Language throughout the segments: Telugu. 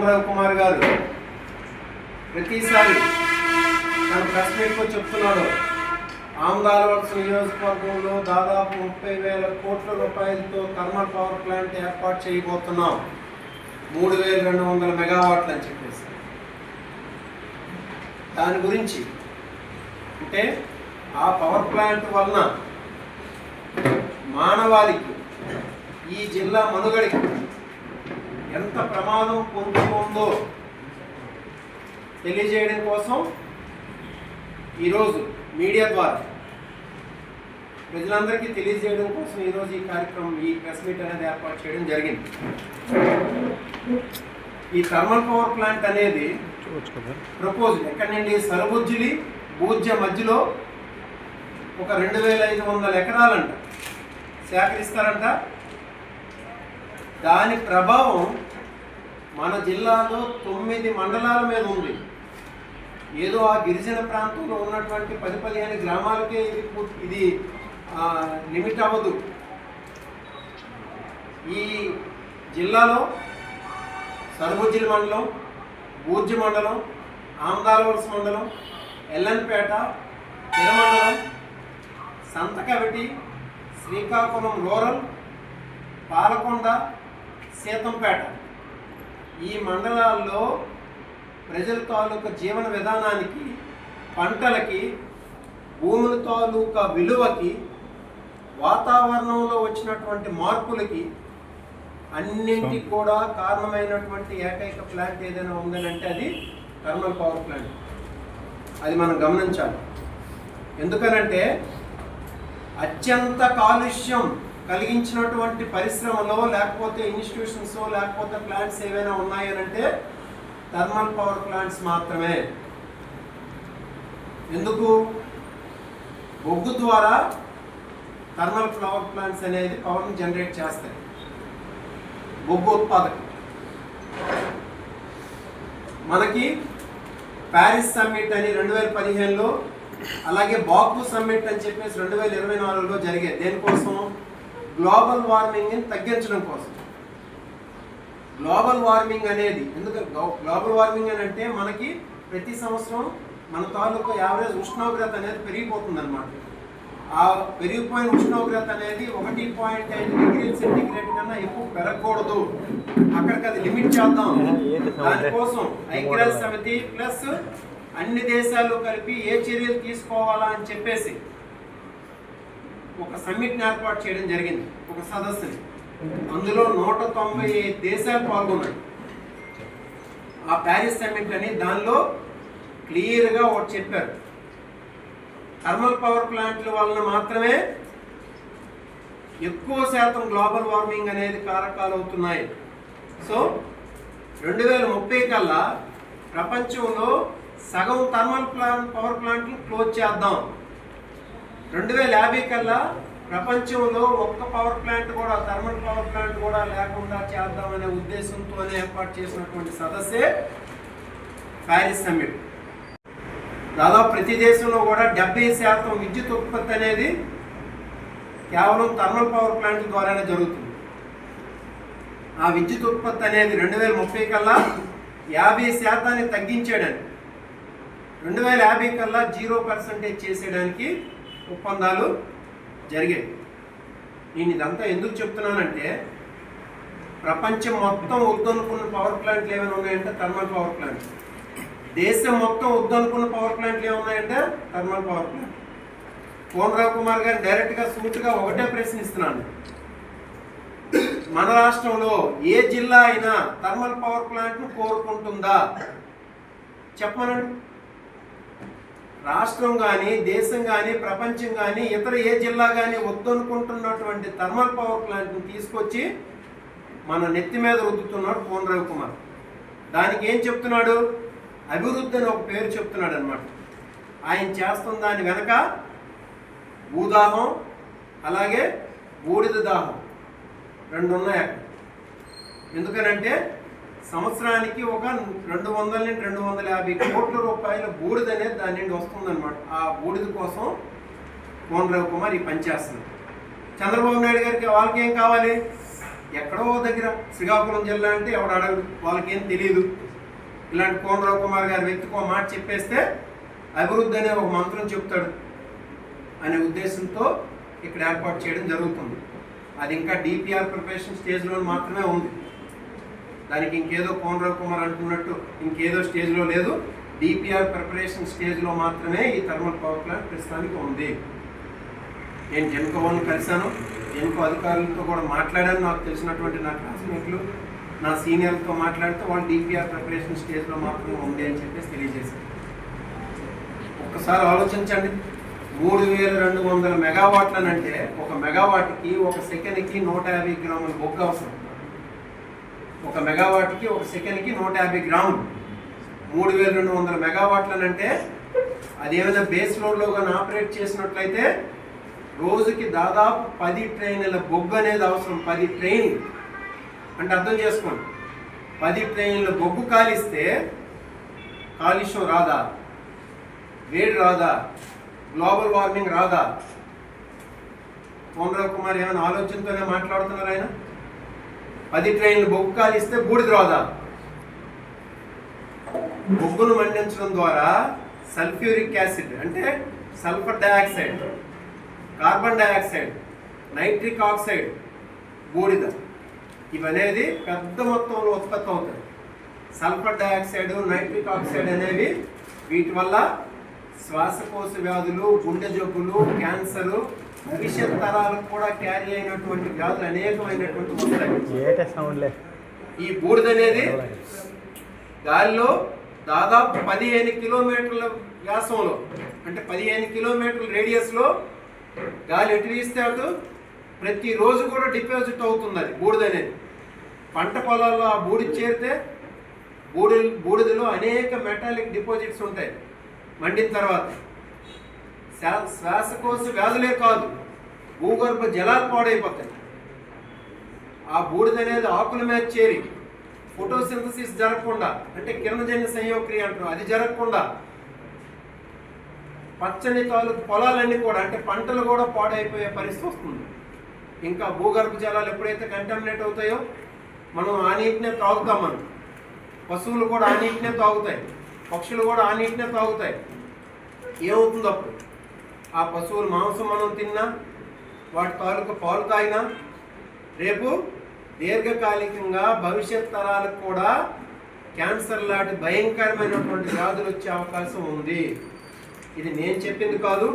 కోన రవికుమార్ గారు ప్రతిసారి తన ప్రెస్ మీట్లో చెప్తున్నాడు, ఆమదాలవలస నియోజకవర్గంలో దాదాపు 30,000 కోట్ల రూపాయలతో థర్మల్ పవర్ ప్లాంట్ ఏర్పాటు చేయబోతున్నాం, 3,200 మెగావాట్లు అని చెప్పేసి. దాని గురించి అంటే ఆ పవర్ ప్లాంట్ వలన మానవాళికి, ఈ జిల్లా మనుగడికి ఎంత ప్రమాదం పొందుతుందో తెలియజేయడం కోసం ఈరోజు మీడియా ద్వారా ప్రజలందరికీ తెలియజేయడం కోసం ఈరోజు ఈ కార్యక్రమం, ఈ ప్రెస్ మీట్ అనేది ఏర్పాటు చేయడం జరిగింది. ఈ థర్మల్ పవర్ ప్లాంట్ అనేది ప్రపోజల్ ఎక్కడి నుండి సరబుజ్జిలి బూజ్య మధ్యలో ఒక 2,500 ఎకరాలంట సేకరిస్తారంట. దాని ప్రభావం మన జిల్లాలో 9 మండలాల మీద ఉంది. ఏదో ఆ గిరిజన ప్రాంతంలో ఉన్నటువంటి 10-15 గ్రామాలకే ఇది లిమిట్ అవ్వదు. ఈ జిల్లాలో సరబుజ్జిలి మండలం, బూర్జి మండలం, ఆమదాలవలస మండలం, ఎల్లన్పేట, తిరుమండలం, సంతకవిటి, శ్రీకాకుళం రూరల్, పాలకొండ, సీతంపేట ఈ మండలాల్లో ప్రజల తాలూకా జీవన విధానానికి, పంటలకి, భూముల తాలూకా విలువకి, వాతావరణంలో వచ్చినటువంటి మార్పులకి అన్నింటికి కూడా కారణమైనటువంటి ఏకైక ప్లాంట్ ఏదైనా ఉందని అంటే అది థర్మల్ పవర్ ప్లాంట్. అది మనం గమనించాలి. ఎందుకనంటే అత్యంత కాలుష్యం కలిగించినటువంటి పరిశ్రమలో, లేకపోతే ఇన్స్టిట్యూషన్స్, లేకపోతే ప్లాంట్స్ ఏవైనా ఉన్నాయనంటే థర్మల్ పవర్ ప్లాంట్స్ మాత్రమే. ఎందుకు? బొగ్గు ద్వారా థర్మల్ పవర్ ప్లాంట్స్ అనేది పవర్ని జనరేట్ చేస్తాయి. బొగ్గు ఉత్పాదకం. మనకి ప్యారిస్ సమ్మిట్ అని 2015లో, అలాగే బాకు సమ్మిట్ అని చెప్పేసి 2024లో జరిగాయి. దేనికోసం? గ్లోబల్ వార్మింగ్ని తగ్గించడం కోసం. గ్లోబల్ వార్మింగ్ అనేది ఎందుకంటే గ్లోబల్ వార్మింగ్ అని అంటే మనకి ప్రతి సంవత్సరం మన తాలూకు యావరేజ్ ఉష్ణోగ్రత అనేది పెరిగిపోతుంది అనమాట. ఆ పెరిగిపోయిన ఉష్ణోగ్రత అనేది 1.5 డిగ్రీల సెంటీగ్రేడ్ కన్నా ఎక్కువ పెరగకూడదు. అక్కడికి అది లిమిట్ చేద్దాం. దానికోసం ఐక్యరాజ్య సమితి ప్లస్ అన్ని దేశాలు కలిపి ఏ చర్యలు తీసుకోవాలా అని చెప్పేసి ఒక సమ్మిట్ని ఏర్పాటు చేయడం జరిగింది, ఒక సదస్సుని. అందులో 195 దేశాలు పాల్గొన్నాయి. ఆ ప్యారిస్ సమ్మిట్ అని దానిలో క్లియర్గా ఒకటి చెప్పారు, థర్మల్ పవర్ ప్లాంట్ల వలన మాత్రమే ఎక్కువ శాతం గ్లోబల్ వార్మింగ్ అనేది కారకాలు అవుతున్నాయి. సో 2030 కల్లా ప్రపంచంలో సగం థర్మల్ పవర్ ప్లాంట్లు క్లోజ్ చేద్దాం. 2050 కల్లా ప్రపంచంలో ఒక్క పవర్ ప్లాంట్ కూడా, థర్మల్ పవర్ ప్లాంట్ కూడా లేకుండా చేద్దామనే ఉద్దేశంతోనే ఏర్పాటు చేసినటువంటి సదస్సే ప్యారిస్ సమ్మిట్. దాదాపు ప్రతి దేశంలో కూడా 70% విద్యుత్ ఉత్పత్తి అనేది కేవలం థర్మల్ పవర్ ప్లాంట్ల ద్వారానే జరుగుతుంది. ఆ విద్యుత్ ఉత్పత్తి అనేది 2030 కల్లా 50% తగ్గించేయడానికి, 2050 కల్లా 0% చేసేయడానికి ఒప్పందాలు జరిగాయి. నేను ఇదంతా ఎందుకు చెప్తున్నానంటే ప్రపంచం మొత్తం వద్దనుకున్న పవర్ ప్లాంట్లు ఏమైనా ఉన్నాయంటే థర్మల్ పవర్ ప్లాంట్స్. దేశం మొత్తం వద్దనుకున్న పవర్ ప్లాంట్లు ఏమున్నాయంటే థర్మల్ పవర్ ప్లాంట్. కోన రవికుమార్ గారు డైరెక్ట్గా సూటుగా ఒకటే ప్రశ్నిస్తున్నాను, మన రాష్ట్రంలో ఏ జిల్లా అయినా థర్మల్ పవర్ ప్లాంట్ను కోరుకుంటుందా చెప్పమనండి. రాష్ట్రం కానీ, దేశం కానీ, ప్రపంచం కానీ, ఇతర ఏ జిల్లా కానీ వద్దనుకుంటున్నటువంటి థర్మల్ పవర్ ప్లాంట్ని తీసుకొచ్చి మన నెత్తి మీద రుద్దుతున్నాడు కోన రవికుమార్. దానికి ఏం చెప్తున్నాడు? అభివృద్ధి అని ఒక పేరు చెప్తున్నాడు అనమాట. ఆయన చేస్తున్న దాని వెనక భూదాహం, అలాగే బూడిద దాహం రెండు ఉన్నాయి అక్కడ. ఎందుకనంటే సంవత్సరానికి ఒక 200 నుండి 250 కోట్ల రూపాయల బూడిద అనేది దాని నుండి వస్తుందన్నమాట. ఆ బూడిద కోసం కోన రవికుమార్ ఈ పని చేస్తున్నారు. చంద్రబాబు నాయుడు గారికి వాళ్ళకి ఏం కావాలి? ఎక్కడో దగ్గర శ్రీకాకుళం జిల్లా అంటే ఎవడు అడగడు, వాళ్ళకేం తెలియదు. ఇలాంటి కోనరావు కుమార్ గారి వ్యక్తికి ఒక మాట చెప్పేస్తే అభివృద్ధి అనే ఒక మంత్రం చెప్తాడు అనే ఉద్దేశంతో ఇక్కడ ఏర్పాటు చేయడం జరుగుతుంది. అది ఇంకా డిపిఆర్ ప్రిపరేషన్ స్టేజ్లో మాత్రమే ఉంది. దానికి ఇంకేదో కోనరావు కుమార్ అంటున్నట్టు ఇంకేదో స్టేజ్లో లేదు. డిపిఆర్ ప్రిపరేషన్ స్టేజ్లో మాత్రమే ఈ థర్మల్ పవర్ ప్లాంట్ ప్రస్తుతానికి ఉంది. నేను జెన్కో వాళ్ళని కలిశాను, జెన్కో అధికారులతో కూడా మాట్లాడాను. నాకు తెలిసినటువంటి నా క్లాస్మేట్లు, నా సీనియర్లతో మాట్లాడితే వాళ్ళు డిపిఆర్ ప్రిపరేషన్ స్టేజ్లో మాత్రమే ఉంది అని చెప్పేసి తెలియజేశారు. ఒక్కసారి ఆలోచించండి, 3200 మెగావాట్లనంటే ఒక మెగావాట్కి ఒక సెకండ్కి 150 గ్రాముల బొగ్గు అవసరం. ఒక మెగావాట్కి ఒక సెకండ్కి 150 గ్రాములు. 3200 మెగావాట్లనంటే అది ఏమైనా బేస్ లోడ్లో కానీ ఆపరేట్ చేసినట్లయితే రోజుకి దాదాపు 10 ట్రైన్ల బొగ్గు అనేది అవసరం. 10 ట్రైన్లు అంటే అర్థం చేసుకోండి, 10 ట్రైన్ల బొగ్గు కాలిస్తే కాలుష్యం రాదా? వేడి రాదా? గ్లోబల్ వార్మింగ్ రాదా? కోనరావు కుమార్ ఏమైనా ఆలోచనతోనే మాట్లాడుతున్నారు ఆయన. 10 ట్రైన్లు బొగ్గు కాలిస్తే బూడిద రాదా? బొగ్గును మండించడం ద్వారా సల్ఫ్యూరిక్ యాసిడ్ అంటే sulphur dioxide, carbon dioxide, nitric oxide, బూడిద ఇవనేది పెద్ద మొత్తంలో ఉత్పత్తి అవుతాయి. సల్ఫర్ డయాక్సైడ్, నైట్రిక్ ఆక్సైడ్ అనేవి వీటి వల్ల శ్వాసకోశ వ్యాధులు, గుండె జబ్బులు, క్యాన్సర్, భవిష్యత్ తరాలకు కూడా క్యారీ అయినటువంటి వ్యాధులు అనేకమైనటువంటి వస్తాయి. ఈ బూడిద అనేది గాలిలో దాదాపు 15 కిలోమీటర్ల వ్యాసంలో అంటే 15 కిలోమీటర్ల రేడియస్లో గాలి ఎటు వీస్తే అటు ప్రతిరోజు కూడా డిపాజిట్ అవుతుంది. అది బూడిద అనేది పంట పొలాల్లో ఆ బూడిద చేరితే బూడిదలో అనేక మెటాలిక్ డిపాజిట్స్ ఉంటాయి. మండిన తర్వాత శ్వాసకోశ వ్యాధులే కాదు, భూగర్భ జలాలు పాడైపోతాయి. ఆ బూడిద అనేది ఆకుల మీద చేరి ఫోటోసింథసిస్ జరగకుండా అంటే కిరణజన్య సంయోగక్రియ అంటారు, అది జరగకుండా పచ్చని తాలూకు పొలాలన్నీ కూడా అంటే పంటలు కూడా పాడైపోయే పరిస్థితి వస్తుంది. ఇంకా భూగర్భ జలాలు ఎప్పుడైతే కంటామినేట్ అవుతాయో మనం ఆ నీటినే తాగుతాం. మనం పశువులు కూడా ఆ నీటినే తాగుతాయి, పక్షులు కూడా ఆ నీటినే తాగుతాయి. ఏమవుతుంది అప్పుడు? ఆ పశువుల మాంసం మనం తిన్నా, వాటి తాలూకు పాలు తాగినా రేపు దీర్ఘకాలికంగా భవిష్యత్ తరాలకు కూడా క్యాన్సర్ లాంటి భయంకరమైనటువంటి వ్యాధులు వచ్చే అవకాశం ఉంది. ఇది నేను చెప్పింది కాదు,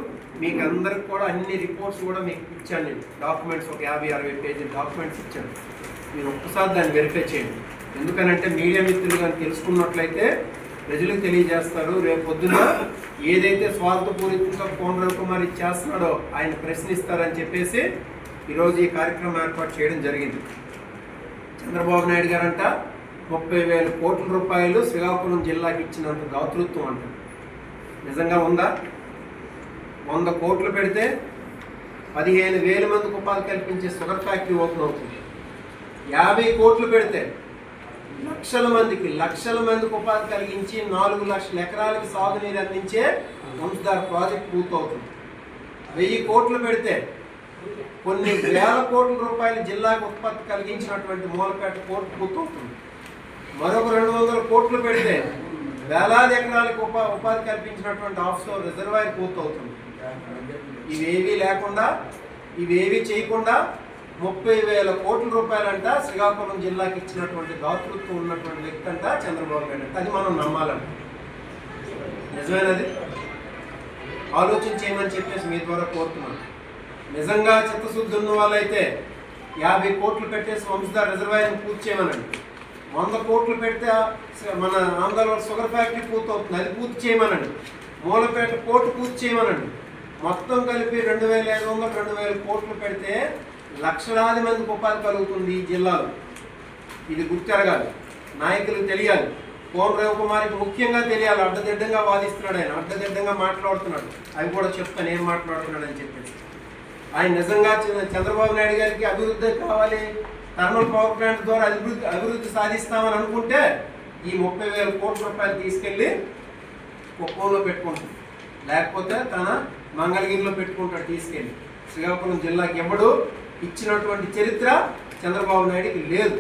మీకు అందరికి కూడా అన్ని రిపోర్ట్స్ కూడా మీకు ఇచ్చాను. నేను డాక్యుమెంట్స్ ఒక 50-60 పేజీల డాక్యుమెంట్స్ ఇచ్చాను. మీరు ఒక్కసారి దాన్ని వెరిఫై చేయండి. ఎందుకనంటే మీడియా మిత్రులు కానీ తెలుసుకున్నట్లయితే ప్రజలకు తెలియజేస్తారు. రేపు పొద్దున ఏదైతే స్వార్థపూరితంగా కోనరావు కుమార్ చేస్తున్నాడో ఆయన ప్రశ్నిస్తారని చెప్పేసి ఈరోజు ఈ కార్యక్రమం ఏర్పాటు చేయడం జరిగింది. చంద్రబాబు నాయుడు గారంట 30,000 కోట్ల రూపాయలు శ్రీకాకుళం జిల్లాకి ఇచ్చినంత దాతృత్వం అంట. నిజంగా ఉందా? 100 కోట్లు పెడితే 15,000 మందికి ఉపాధి కల్పించే షుగర్ ఫ్యాక్టరీ ఓపెన్ అవుతుంది. 50 కోట్లు పెడితే లక్షల మందికి ఉపాధి కలిగించి 4 లక్షల ఎకరాలకు సాగునీరు అందించే వంశధార ప్రాజెక్ట్ పూర్తవుతుంది. 1000 కోట్లు పెడితే కొన్ని వేల కోట్ల రూపాయలు జిల్లాకు ఉత్పత్తి కలిగించినటువంటి మూలపేట పోర్టు పూర్తవుతుంది. మరొక 200 కోట్లు పెడితే వేలాది ఎకరాలకు ఉపాధి కల్పించినటువంటి ఆఫ్షోర్ రిజర్వాయర్ పూర్తవుతుంది. ఇవేవీ లేకుండా, ఇవేవీ చేయకుండా 30,000 కోట్ల రూపాయలంట శ్రీకాకుళం జిల్లాకి ఇచ్చినటువంటి దాతృత్వం ఉన్నటువంటి వ్యక్తి అంట చంద్రబాబు నాయుడు అంట. అది మనం నమ్మాలంట. నిజమైనది ఆలోచించేయమని చెప్పేసి మీ ద్వారా కోరుతున్నాను. నిజంగా చిత్తశుద్ధి ఉన్న వాళ్ళైతే 50 కోట్లు పెట్టేసి వంశధార రిజర్వాయర్ని పూర్తి చేయమనండి. 100 కోట్లు పెడితే మన ఆంధ్రలో షుగర్ ఫ్యాక్టరీ పూర్తవుతుంది, అది పూర్తి చేయమనండి. మూలపేట పోర్టు పూర్తి చేయమనండి. మొత్తం కలిపి 2,500-2,000 కోట్లు పెడితే లక్షలాది మందికి ఉపాధి కలుగుతుంది ఈ జిల్లాలో. ఇది గుర్తెరగాలి, నాయకులకు తెలియాలి, కోనరావు కుమార్కి ముఖ్యంగా తెలియాలి. అడ్డదిడ్డంగా వాదిస్తున్నాడు ఆయన, అడ్డదిడ్డంగా మాట్లాడుతున్నాడు. అవి కూడా చెప్తాను ఏం మాట్లాడుతున్నాడు అని చెప్పేసి. ఆయన నిజంగా చంద్రబాబు నాయుడు గారికి అభివృద్ధి కావాలి, థర్మల్ పవర్ ప్లాంట్ ద్వారా అభివృద్ధి సాధిస్తామని అనుకుంటే ఈ 30,000 కోట్ల రూపాయలు తీసుకెళ్ళి కుప్పంలో పెట్టుకుంటాడు, లేకపోతే తన మంగళగిరిలో పెట్టుకుంటాడు తీసుకెళ్ళి. శ్రీకాకుళం జిల్లాకి ఎవడు ఇచ్చినటువంటి చరిత్ర చంద్రబాబు నాయుడుకి లేదు.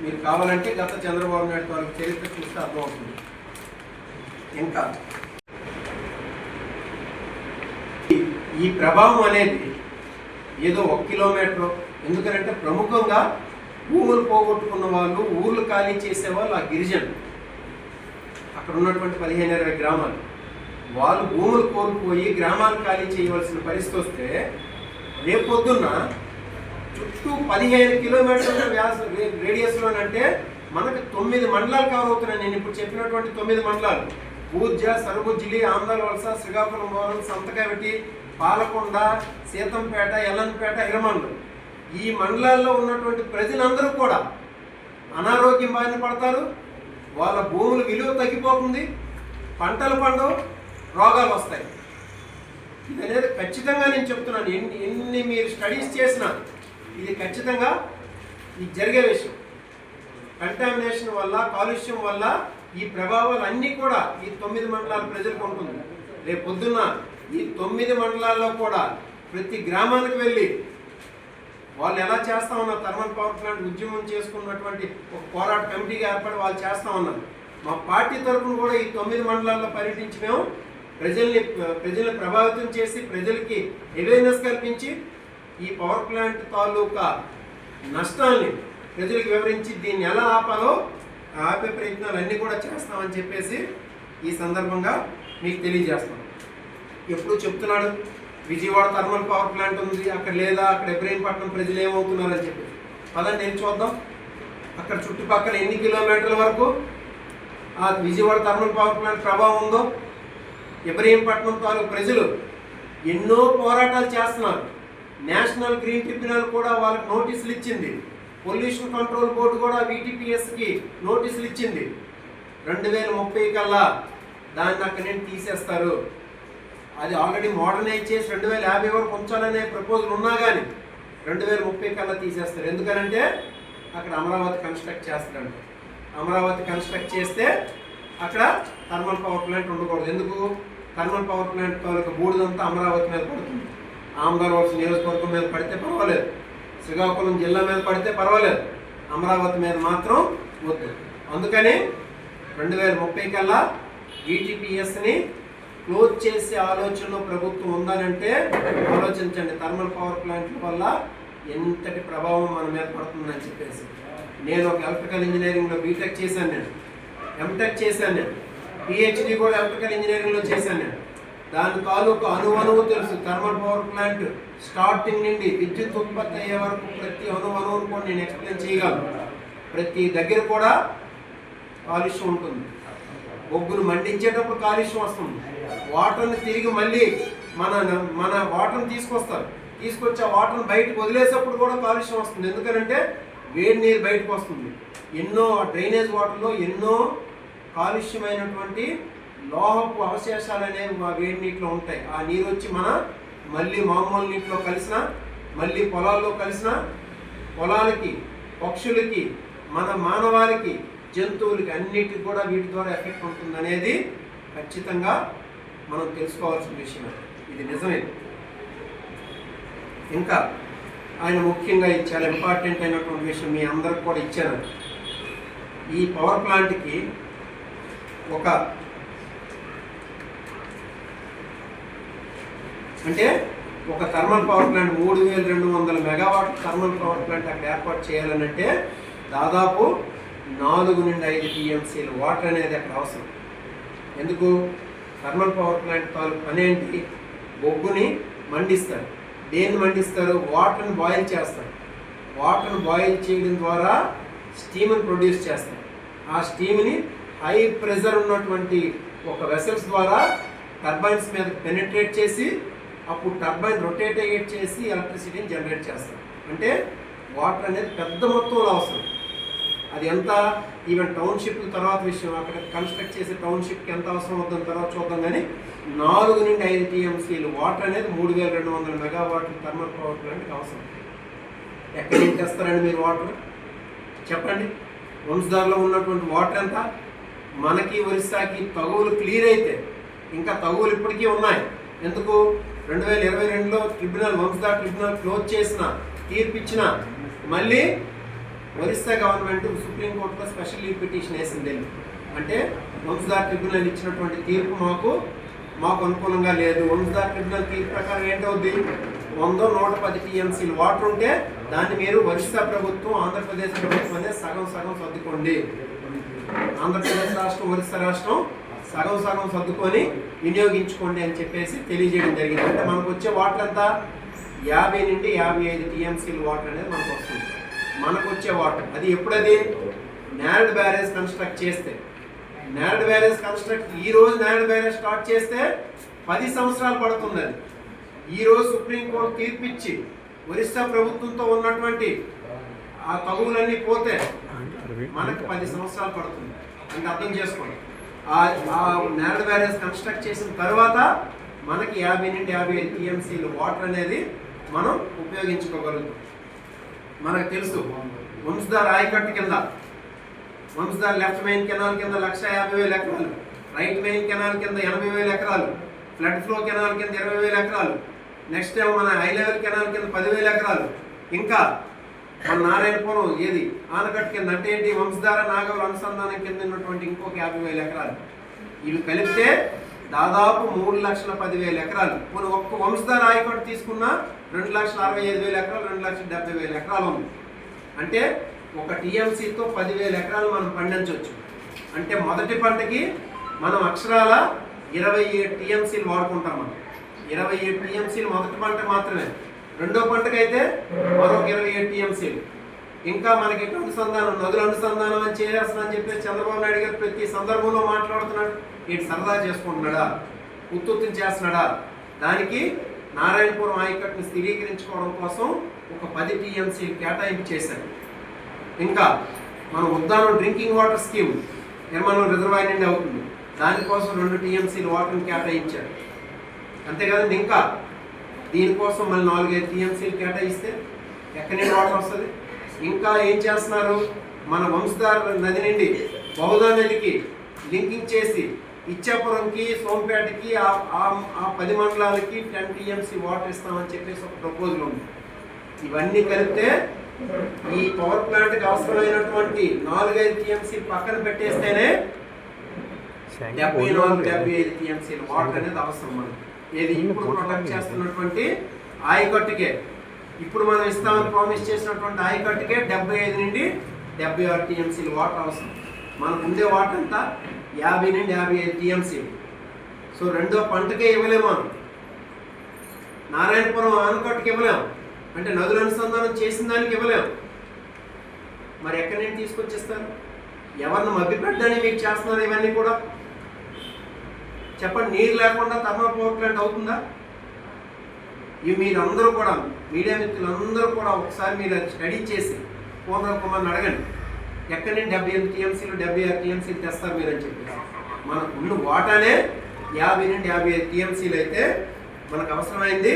మీరు కావాలంటే గత చంద్రబాబు నాయుడు వాళ్ళకి చరిత్ర చూస్తే అర్థమవుతుంది. ఇంకా ఈ ప్రభావం అనేది ఏదో 1 కిలోమీటర్, ఎందుకంటే ప్రముఖంగా భూములు పోగొట్టుకున్న వాళ్ళు, ఊర్లు ఖాళీ చేసేవాళ్ళు ఆ గిరిజనులు, అక్కడ ఉన్నటువంటి 15-20 గ్రామాలు, వాళ్ళు భూములు కోల్పోయి గ్రామాలు ఖాళీ చేయవలసిన పరిస్థితి వస్తే రేపొద్దున్న చుట్టూ 15 కిలోమీటర్ల రేడియస్లోనంటే మనకు 9 మండలాలు కవర్ అవుతున్నాయి. నేను ఇప్పుడు చెప్పినటువంటి 9 మండలాలు: ఊర్జ, సరుబుజ్జిలి, ఆంధ్రాల వలస, శ్రీకాకుళం, భవనం, సంతకావిటి, పాలకొండ, సీతంపేట, ఎల్లంపేట, ఇరమండలం. ఈ మండలాల్లో ఉన్నటువంటి ప్రజలందరూ కూడా అనారోగ్యం బారిన పడతారు. వాళ్ళ భూముల విలువ తగ్గిపోతుంది, పంటలు పండవు, రోగాలు వస్తాయి. ఇది అనేది ఖచ్చితంగా నేను చెప్తున్నాను. ఎన్ని మీరు స్టడీస్ చేసినా ఇది ఖచ్చితంగా ఇది జరిగే విషయం. కంటామినేషన్ వల్ల, కాలుష్యం వల్ల ఈ ప్రభావాలు అన్నీ కూడా ఈ 9 మండలాల ప్రజలకు ఉంటుంది. రేపు పొద్దున్న ఈ 9 మండలాల్లో కూడా ప్రతి గ్రామానికి వెళ్ళి వాళ్ళు ఎలా చేస్తా ఉన్నారు, థర్మల్ పవర్ ప్లాంట్ ఉద్యమం చేసుకున్నటువంటి ఒక పోరాట కమిటీగా ఏర్పడి వాళ్ళు చేస్తా ఉన్నారు. మా పార్టీ తరఫున కూడా ఈ 9 మండలాల్లో పర్యటించి మేము ప్రజల్ని ప్రభావితం చేసి, ప్రజలకి అవేర్నెస్ కల్పించి, ఈ పవర్ ప్లాంట్ తాలూకా నష్టాల్ని ప్రజలకు వివరించి దీన్ని ఎలా ఆపాలో ఆపే ప్రయత్నాలు అన్నీ కూడా చేస్తామని చెప్పేసి ఈ సందర్భంగా మీకు తెలియజేస్తాం. ఎప్పుడు చెప్తున్నాడు విజయవాడ థర్మల్ పవర్ ప్లాంట్ ఉంది, అక్కడ లేదా, అక్కడ ఇబ్రహీంపట్నం ప్రజలు ఏమవుతున్నారని చెప్పి. పదండి నేను చూద్దాం అక్కడ చుట్టుపక్కల ఎన్ని కిలోమీటర్ల వరకు ఆ విజయవాడ థర్మల్ పవర్ ప్లాంట్ ప్రభావం ఉందో. ఇబ్రహీంపట్నం తాలూకు ప్రజలు ఎన్నో పోరాటాలు చేస్తున్నారు. నేషనల్ గ్రీన్ ట్రిబ్యునల్ కూడా వాళ్ళకి నోటీసులు ఇచ్చింది. పొల్యూషన్ కంట్రోల్ బోర్డు కూడా VTPSకి నోటీసులు ఇచ్చింది. 2030 కల్లా దాన్ని అక్కడి నుంచి తీసేస్తారు. అది ఆల్రెడీ మోడర్నైజ్ చేసి 2050 వరకు ఉంచాలనే ప్రపోజల్ ఉన్నా కానీ 2030 కల్లా తీసేస్తారు. ఎందుకనంటే అక్కడ అమరావతి కన్స్ట్రక్ట్ చేస్తారంట. అమరావతి కన్స్ట్రక్ట్ చేస్తే అక్కడ థర్మల్ పవర్ ప్లాంట్ ఉండకూడదు. ఎందుకు? థర్మల్ పవర్ ప్లాంట్ తాలూకా బూడిదంతా అమరావతి మీద పడుతుంది. ఆంధ్రవలస నియోజకవర్గం మీద పడితే పర్వాలేదు, శ్రీకాకుళం జిల్లా మీద పడితే పర్వాలేదు, అమరావతి మీద మాత్రం వద్దు. అందుకని 2030 కల్లా VTPSని క్లోజ్ చేసే ఆలోచనలో ప్రభుత్వం ఉందనంటే ఆలోచించండి. థర్మల్ పవర్ ప్లాంట్ల వల్ల ఎంతటి ప్రభావం మన మీద పడుతుందని చెప్పేసి. నేను ఒక ఎలక్ట్రికల్ ఇంజనీరింగ్లో బీటెక్ చేశాను, నేను ఎంటెక్ చేశాను, నేను PhD కూడా ఎలక్ట్రికల్ ఇంజనీరింగ్లో చేశాను. నేను దాని తాలూకు అణువణువు తెలుసు. థర్మల్ పవర్ ప్లాంట్ స్టార్టింగ్ నుండి విద్యుత్ ఉత్పత్తి అయ్యే వరకు ప్రతి అణువణువును కూడా నేను ఎక్స్ప్లెయిన్ చేయగలను. ప్రతి దగ్గర కూడా కాలుష్యం ఉంటుంది. బొగ్గును మండించేటప్పుడు కాలుష్యం వస్తుంది. వాటర్ని తిరిగి మళ్ళీ మన వాటర్ని తీసుకొస్తారు. తీసుకొచ్చి ఆ వాటర్ని బయటకు వదిలేసేప్పుడు కూడా కాలుష్యం వస్తుంది. ఎందుకంటే వేడి నీరు బయటకు వస్తుంది. ఎన్నో డ్రైనేజ్ వాటర్లో ఎన్నో కాలుష్యమైనటువంటి లోహపు అవశేషాలు అనేవి వేడి నీటిలో ఉంటాయి. ఆ నీరు వచ్చి మళ్ళీ మామూలు నీటిలో కలిసిన, మళ్ళీ పొలాల్లో కలిసిన, పొలాలకి, పక్షులకి, మన మానవాళికి, జంతువులకి అన్నిటికి కూడా వీటి ద్వారా ఎఫెక్ట్ ఉంటుంది అనేది ఖచ్చితంగా మనం తెలుసుకోవాల్సిన విషయం. ఇది నిజమే. ఇంకా ఆయన ముఖ్యంగా ఇది చాలా ఇంపార్టెంట్ అయినటువంటి విషయం మీ అందరికి కూడా ఇచ్చారు. ఈ పవర్ ప్లాంట్కి ఒక thermal power plant 3200 megawatt thermal power plant అక్కడ ఏర్పాటు చేయాలనంటే దాదాపు 4 నుండి 5 TMCల వాటర్ అనేది అక్కడ అవసరం. ఎందుకు? థర్మల్ పవర్ ప్లాంట్ తాలూకు పని ఏంటి? బొగ్గుని మండిస్తారు. దేన్ని మండిస్తారు? వాటర్ని బాయిల్ చేస్తారు. వాటర్ని బాయిల్ చేయడం ద్వారా స్టీమ్ని ప్రొడ్యూస్ చేస్తారు. ఆ స్టీమ్ని హై ప్రెషర్ ఉన్నటువంటి ఒక వెసల్స్ ద్వారా టర్బైన్స్ మీద పెనిట్రేట్ చేసి అప్పుడు టర్బైన్ రొటేట్ చేసి ఎలక్ట్రిసిటీని జనరేట్ చేస్తారు. అంటే వాటర్ అనేది పెద్ద మొత్తంలో అవసరం. అది ఎంత? ఈవెన్ టౌన్షిప్ తర్వాత విషయం, అక్కడ కన్స్ట్రక్ట్ చేసే టౌన్షిప్కి ఎంత అవసరం అవుతుందో తర్వాత చూద్దాం. కానీ 4 నుండి 5 TMCలు వాటర్ అనేది 3200 మెగావాట్ల థర్మల్ పవర్ ప్లాంట్కి అవసరం. ఎక్కడి నుంచి తెస్తారండి మీరు వాటర్? చెప్పండి. వంశధారలో ఉన్నటువంటి వాటర్ ఎంత? మనకి ఒరిస్సాకి తగువులు క్లియర్ అయితే, ఇంకా తగువులు ఇప్పటికీ ఉన్నాయి. ఎందుకు? 2022లో వంశధార ట్రిబ్యునల్ క్లోజ్ చేసిన, తీర్పిచ్చిన, మళ్ళీ ఒరిస్సా గవర్నమెంట్ సుప్రీంకోర్టులో స్పెషల్ లీవ్ పిటిషన్ వేసింది. అంటే వంశధార ట్రిబ్యునల్ ఇచ్చినటువంటి తీర్పు మాకు అనుకూలంగా లేదు. వంశధార ట్రిబ్యునల్ తీర్పు ప్రకారం ఏంటవుద్ది, 100-110 టీఎంసీలు వాటర్ ఉంటే దాన్ని మీరు ఒరిస్సా ప్రభుత్వం ఆంధ్రప్రదేశ్ ప్రభుత్వం అనేది సగం సర్దుకోండి. ఆంధ్రప్రదేశ్ రాష్ట్రం ఒరిస్సా రాష్ట్రం సగం సర్దుకొని వినియోగించుకోండి అని చెప్పేసి తెలియజేయడం జరిగింది. అంటే మనకు వచ్చే వాటర్ అంతా 50 నుండి 55 టీఎంసీలు వాటర్ అనేది మనకు వస్తుంది. మనకు వచ్చే వాటర్ అది ఎప్పుడది నేరడ్ బ్యారేజ్ కన్స్ట్రక్ట్ చేస్తే, నేరడ్ బ్యారేజ్ ఈ రోజు నేరడ్ బ్యారేజ్ స్టార్ట్ చేస్తే 10 సంవత్సరాలు పడుతుంది. అది ఈ రోజు సుప్రీంకోర్టు తీర్పిచ్చి ఒరిస్సా ప్రభుత్వంతో ఉన్నటువంటి ఆ తగువులన్నీ పోతే మనకు 10 సంవత్సరాలు పడుతుంది. అంటే అర్థం చేసుకోండి, ఆ నేరడ్ బ్యారేజ్ కన్స్ట్రక్ట్ చేసిన తర్వాత మనకి 50 నుండి 55 టీఎంసీలు వాటర్ అనేది మనం ఉపయోగించుకోగలుగుతాం. మనకు తెలుసు వంశధార ఆయకట్టు కింద, వంశధార లెఫ్ట్ మెయిన్ కెనాల్ కింద 1,50,000 ఎకరాలు, రైట్ మెయిన్ కెనాల్ కింద 80,000 ఎకరాలు, ఫ్లడ్ ఫ్లో కెనాల్ కింద 20,000 ఎకరాలు, నెక్స్ట్ ఏమో మన హై లెవెల్ కెనాల్ కింద 10,000 ఎకరాలు, ఇంకా మన నారాయణపురం ఏది ఆనకట్టు కింద అంటే ఏంటి వంశధార నాగవల అనుసంధానం కింద ఉన్నటువంటి ఇంకొక 50,000 ఎకరాలు. ఇవి కలిపితే దాదాపు 3,10,000 ఎకరాలు. మనం ఒక్క వంశధార ఆయకట్టు తీసుకున్నా 2,65,000 ఎకరాలు, 2,70,000 ఎకరాలు ఉంది. అంటే ఒక టీఎంసీతో 10,000 ఎకరాలు మనం పండించవచ్చు. అంటే మొదటి పంటకి మనం అక్షరాల 27 టీఎంసీలు వాడుకుంటాం. మనం 27 టీఎంసీలు మొదటి పంట మాత్రమే. రెండో పంటకైతే మరొక 27 టీఎంసీలు. ఇంకా మనకి అనుసంధానం, నదుల అనుసంధానం అని చేయాల్సిందని చెప్పేసి చంద్రబాబు నాయుడు గారు ప్రతి సందర్భంలో మాట్లాడుతున్నాడు. ఏంటి సరదా చేసుకుంటున్నాడా, ఉత్తుత్తిని చేస్తున్నాడా? దానికి నారాయణపురం ఆయకట్టుని స్థిరీకరించుకోవడం కోసం ఒక 10 టీఎంసీలు కేటాయింపు చేశారు. ఇంకా మన ఉద్దానం డ్రింకింగ్ వాటర్ స్కీమ్ నిర్మాణం రిజర్వాయర్ నుండి అవుతుంది, దానికోసం 2 టీఎంసీలు వాటర్ని కేటాయించారు. అంతేకాదండి, ఇంకా దీనికోసం మళ్ళీ 4-5 టీఎంసీలు కేటాయిస్తే ఎక్కడి నుండి వాటర్ వస్తుంది? ఇంకా ఏం చేస్తున్నారు, మన వంశధార నది నుండి బహుదా నదికి లింకింగ్ చేసి ఇచ్చాపురంకి, సోంపేటకి ఆ 10 మండలాలకి 10 టీఎంసీ వాటర్ ఇస్తామని చెప్పేసి ఒక ప్రపోజల్ ఉంది. ఇవన్నీ కలిపితే ఈ పవర్ ప్లాంట్కి అవసరమైనటువంటి 4-5 టీఎంసీ పక్కన పెట్టేస్తేనే 74-75 టీఎంసీల వాటర్ అనేది అవసరం. మనం ఏది ఇప్పుడు ప్రొటెక్ట్ చేస్తున్నటువంటి ఆయకట్టుకే, ఇప్పుడు మనం ఇస్తామని ప్రామిస్ చేసినటువంటి ఆయకట్టుకే 75 నుండి 76 టీఎంసీల వాటర్ అవసరం. మనకు ఉండే వాటర్ అంతా 50 నుండి 55 టీఎంసీలు. సో రెండో పంటకే ఇవ్వలేము మనం, నారాయణపురం ఆనకట్టుకి ఇవ్వలేము, అంటే నదుల అనుసంధానం చేసిన దానికి ఇవ్వలేము. మరి ఎక్కడి నుండి తీసుకొచ్చేస్తారు? ఎవరిని మభ్యపెట్టడానికి మీకు చేస్తున్నారు ఇవన్నీ కూడా? చెప్పండి, నీరు లేకుండా థర్మల్ పవర్ ప్లాంట్ అవుతుందా? ఇవి మీరందరూ కూడా, మీడియా మిత్రులందరూ కూడా ఒకసారి మీరు స్టడీ చేసి కోనరావు కుమార్ని అడగండి, ఎక్కడి నుండి 78 టీఎంసీలు 76 టీఎంసీలు తెస్తారు మీరు అని చెప్పేసి. మనకు ఉన్న వాటానే 50 నుండి 55 టీఎంసీలు అయితే మనకు అవసరమైంది.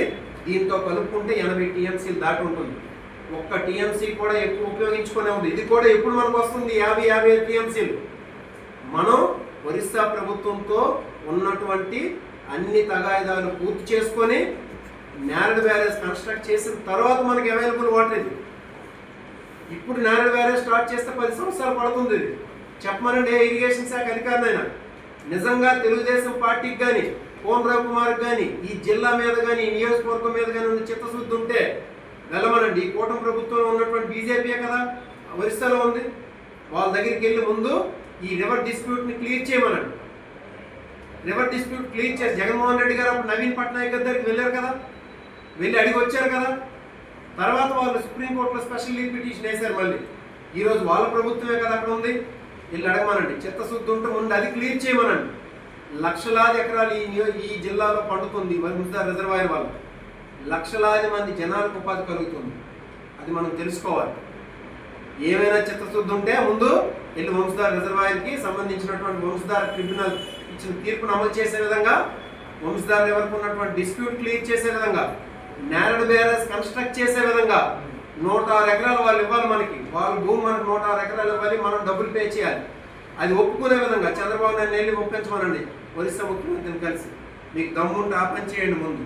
దీంతో కలుపుకుంటే 80 టీఎంసీలు దాటి ఉంటుంది. ఒక్క టీఎంసీ కూడా ఎక్కువ ఉపయోగించుకునే ఉంది. ఇది కూడా ఎప్పుడు మనకు వస్తుంది? 50-55 టీఎంసీలు. మనం ఒరిస్సా ప్రభుత్వంతో ఉన్నటువంటి అన్ని తగాయిదాలు పూర్తి చేసుకొని నేరడ్ బ్యారేజ్ కన్స్ట్రక్ట్ చేసిన తర్వాత మనకి అవైలబుల్ వాటర్ ఇది. ఇప్పుడు నేరడ్ బ్యారేజ్ స్టార్ట్ చేస్తే 10 సంవత్సరాలు పడుతుంది. ఇది చెప్పమనండి ఏ ఇరిగేషన్ శాఖ అధికారినైనా. నిజంగా తెలుగుదేశం పార్టీకి కానీ, కోనరావు కుమార్కి కానీ, ఈ జిల్లా మీద కానీ, ఈ నియోజకవర్గం మీద కానీ ఉన్న చిత్తశుద్ధి ఉంటే వెళ్ళమనండి. ఈ కూటమి ప్రభుత్వంలో ఉన్నటువంటి బీజేపీయే కదా ఒరిస్సాలో ఉంది, వాళ్ళ దగ్గరికి వెళ్ళి ముందు ఈ రివర్ డిస్ప్యూట్ని క్లియర్ చేయమనండి. రివర్ డిస్ప్యూట్ క్లియర్ చేసి జగన్మోహన్ రెడ్డి గారు అప్పుడు నవీన్ పట్నాయక్ గారి దగ్గరికి వెళ్ళారు కదా, వెళ్ళి అడిగి వచ్చారు కదా. తర్వాత వాళ్ళు సుప్రీంకోర్టులో స్పెషల్ లీవ్ పిటిషన్ వేశారు. మళ్ళీ ఈరోజు వాళ్ళ ప్రభుత్వమే కదా అక్కడ ఉంది, వెళ్ళి అడగమనండి. చిత్తశుద్ధి ఉంటే ముందు అది క్లియర్ చేయమనండి. లక్షలాది ఎకరాలు ఈ జిల్లాలో పండుతుంది వంశధార రిజర్వాయర్ వల్ల. లక్షలాది మంది జనాలకు ఉపాధి కలుగుతుంది. అది మనం తెలుసుకోవాలి. ఏమైనా చిత్తశుద్ధి ఉంటే ముందు వెళ్ళి వంశధార రిజర్వాయర్కి సంబంధించినటువంటి వంశధార ట్రిబ్యునల్ ఇచ్చిన తీర్పును అమలు చేసే విధంగా, వంశధార రివర్కు ఉన్నటువంటి డిస్ప్యూట్ క్లియర్ చేసే విధంగా, నేరడ్ బ్యారేజ్ కన్స్ట్రక్ట్ చేసే విధంగా 106 ఎకరాలు వాళ్ళు ఇవ్వాలి మనకి. వాళ్ళ భూమి మనకు 106 ఎకరాలు ఇవ్వాలి, మనం డబ్బులు పే చేయాలి. అది ఒప్పుకునే విధంగా చంద్రబాబు నాయుడు వెళ్ళి ఒప్పించమనండి ఒరిస్సా ముఖ్యమంత్రిని కలిసి. మీకు దమ్ముంటే ఆ పని చేయండి ముందు.